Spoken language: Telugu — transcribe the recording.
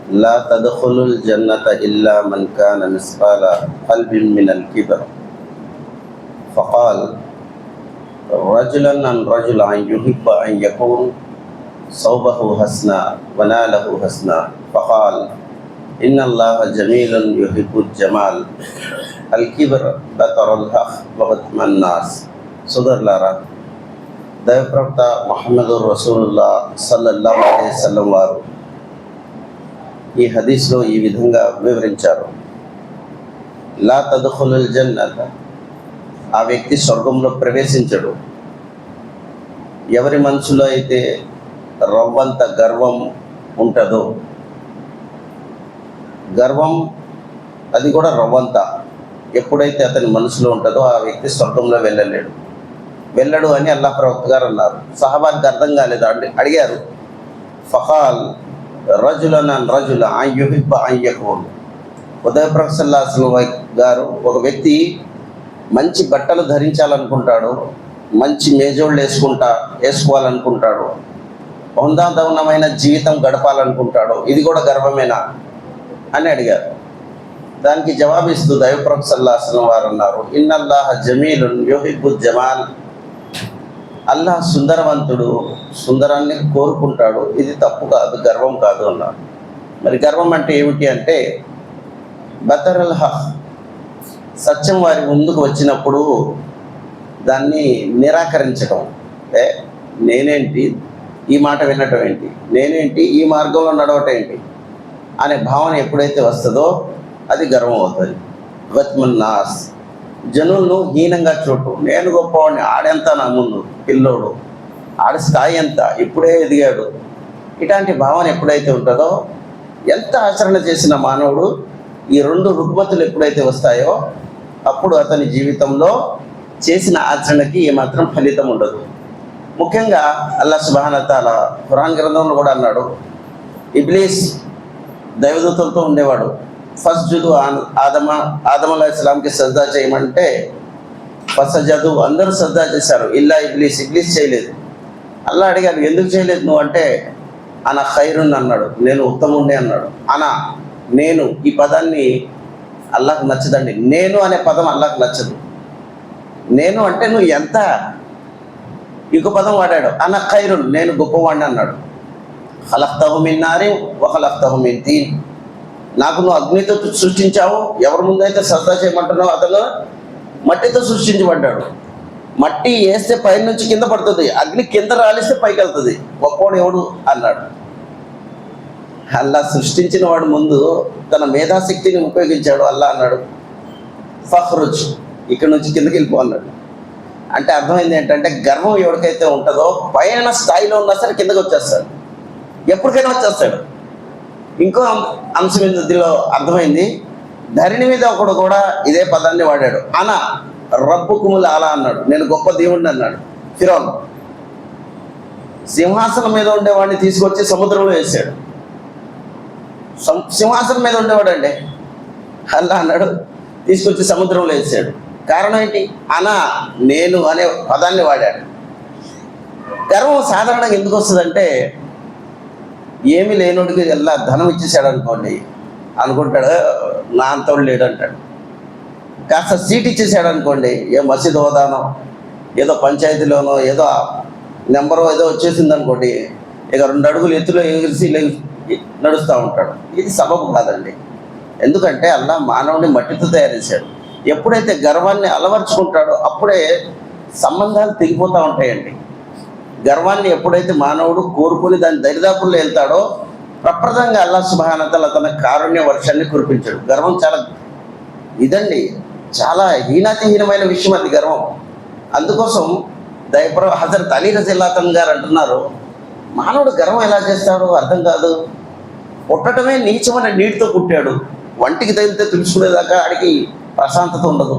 لا تدخلوا الجنة إلا من كان مثقال قلب من الكبر فقال رجلا عن رجل أن يحب أن يكون صوبه حسنا وناله حسنا فقال إن الله جميل يحب الجمال الكبر بطر الحق وغتم الناس సోదరులారా, దైవప్రవక్త ముహమ్మద్ రసూలుల్లాహ్ సల్లల్లాహు అలైహి వసల్లం వారు ఈ హదీస్లో ఈ విధంగా వివరించారు. లా తద్ఖులుల్ జన్నత, ఆ వ్యక్తి స్వర్గంలో ప్రవేశించడు. ఎవరి మనసులో అయితే రవ్వంత గర్వం ఉంటుందో, గర్వం అది కూడా రవ్వంత ఎప్పుడైతే అతని మనసులో ఉంటుందో ఆ వ్యక్తి స్వర్గంలో వెళ్ళడు అని అల్లాహ్ ప్రవక్త గారు అన్నారు. సహాబానికి అర్థం కాలేదు, అడిగారు. ఫఖాల్ రజులన్ అన్ రజుల అన్ యుహిబ్బ అన్ యకూన్. ఉదయ ప్రవక్త సల్లల్లాహు అలైహి వసల్లం గారు, ఒక వ్యక్తి మంచి బట్టలు ధరించాలనుకుంటాడు, మంచి మేజోళ్ళు వేసుకోవాలనుకుంటాడు, హుందాదౌనమైన జీవితం గడపాలనుకుంటాడు, ఇది కూడా గర్వమేనా అని అడిగారు. దానికి జవాబిస్తూ దైవప్రవక్త సల్లల్లాహు అలైహి వసల్లం వారు అన్నారు, ఇన్నల్లాహ జమీలున్ యుహిబ్బు జమాల్. అల్లాహ్ సుందరవంతుడు, సుందరాన్ని కోరుకుంటాడు, ఇది తప్పు కాదు, గర్వం కాదు అన్నారు. మరి గర్వం అంటే ఏమిటి అంటే బతరల్ హక్, సత్యం వారి ముందుకు వచ్చినప్పుడు దాన్ని నిరాకరించడం. అంటే నేనేంటి ఈ మాట వినటం ఏంటి, నేనేంటి ఈ మార్గంలో నడవటం ఏంటి అనే భావన ఎప్పుడైతే వస్తుందో అది గర్వం అవుతుంది. గత్మన్ నాస్, జనులను హీనంగా చూడటం. నేను గొప్పవాడిని, ఆడెంత నా ముందు పిల్లోడు, ఆడి స్థాయి ఎంత, ఇప్పుడే ఎదిగాడు, ఇలాంటి భావన ఎప్పుడైతే ఉంటుందో, ఎంత ఆచరణ చేసిన మానవుడు ఈ రెండు రుగ్మతులు ఎప్పుడైతే వస్తాయో అప్పుడు అతని జీవితంలో చేసిన ఆచరణకి ఏమాత్రం ఫలితం ఉండదు. ముఖ్యంగా అల్లాహ్ సుబ్హానహు వ తఆలా ఖురాన్ గ్రంథంలో కూడా అన్నాడు, ఇబ్లీస్ దైవదూతలతో ఉండేవాడు. ఫస్జుదు ఆదమ అలైహిస్సలాంకి సజ్దా చేయమంటే ఫసజదు, అందరూ సజ్దా చేశారు, ఇల్లా ఇబ్లీస్ చేయలేదు. అల్లా అడిగారు, ఎందుకు చేయలేదు నువ్వు అంటే, అన ఖైరున్ అన్నాడు, నేను ఉత్తముణ్ణి అన్నాడు. నేను, ఈ పదాన్ని అల్లాహ్కు నచ్చదండి. నేను అనే పదం అల్లాహ్కు నచ్చదు. నేను అంటే నువ్వు ఎంత, ఇంకో పదం వాడాడు, అన ఖైరున్, నేను గొప్పవాడిని అన్నాడు. ఖలక్తహు మిన్ నారిన్ వ ఖలక్తహు మిన్ తీన్, నాకు నువ్వు అగ్నితో సృష్టించావు, ఎవరి ముందైతే సజ్దా చేయమంటున్నావు అతను మట్టితో సృష్టించబడ్డాడు. మట్టి వేస్తే పై నుంచి కింద పడుతుంది, అగ్ని కింద రాలిస్తే పైకి వెళ్తుంది, గొప్పవాడు ఎవడు అన్నాడు. అల్లా సృష్టించిన వాడు ముందు తన మేధాశక్తిని ఉపయోగించాడు. అల్లా అన్నాడు, ఫఖ్రుజ్, ఇక్కడ నుంచి కిందకి వెళ్ళిపో అన్నాడు. అంటే అర్థమైంది ఏంటంటే, గర్వం ఎవరికైతే ఉంటుందో పైన స్థాయిలో ఉన్నా సరే కిందకి వచ్చేస్తాడు, ఎప్పటికైనా వచ్చేస్తాడు. ఇంకో అంశం ఇందులో అర్థమైంది, ధరణి మీద ఒకడు కూడా ఇదే పదాన్ని వాడాడు, అన రబ్బుకుముల్ అలా అన్నాడు, నేను గొప్ప దేవుడిని అన్నాడు. ఫిరౌన్ సింహాసనం మీద ఉండేవాడిని తీసుకొచ్చి సముద్రంలో వేసాడు. సింహాసనం మీద ఉండేవాడు అండి, అల్లా అన్నాడు, తీసుకొచ్చి సముద్రంలో వేసాడు. కారణం ఏంటి, నేను అనే పదాన్ని వాడాడు. గర్వం సాధారణంగా ఎందుకు వస్తుందంటే, ఏమీ లేనోడికి ఎలా ధనం ఇచ్చేసాడు అనుకుంటాడు, నా అంతోడు లేడు అంటాడు. కాస్త సీట్ ఇచ్చేసాడు అనుకోండి, ఏ మసీదు హోదానో, ఏదో పంచాయతీలోనో, ఏదో నెంబరో ఏదో వచ్చేసింది అనుకోండి, ఇక 2 అడుగులు ఎత్తులో ఎగిరిసి నడుస్తూ ఉంటాడు. ఇది సబబు కాదండి. ఎందుకంటే అల్లాహ్ మానవుని మట్టితో తయారు చేశాడు. ఎప్పుడైతే గర్వాన్ని అలవర్చుకుంటాడో అప్పుడే సంబంధాలు తెగిపోతూ ఉంటాయండి. గర్వాన్ని ఎప్పుడైతే మానవుడు కోరుకుని దాని దరిదాపుల్లో వెళ్తాడో ప్రప్రదంగా అల్లాహ్ సుబ్హానహు వ తఆలా తన కారుణ్య వర్షాన్ని కురిపించాడు. గర్వం చాలా ఇదండి, చాలా హీనాతిహీనమైన విషయం అది గర్వం. అందుకోసం హజరత్ అలీ రజియల్లాహు అన్హు గారు అంటున్నారు, మానవుడు గర్వం ఎలా చేస్తాడో అర్థం కాదు, పుట్టడమే నీచమైన నీటితో పుట్టాడు, వంటికి తగిలితే తెలుసుకునేదాకా ఆడికి ప్రశాంతత ఉండదు.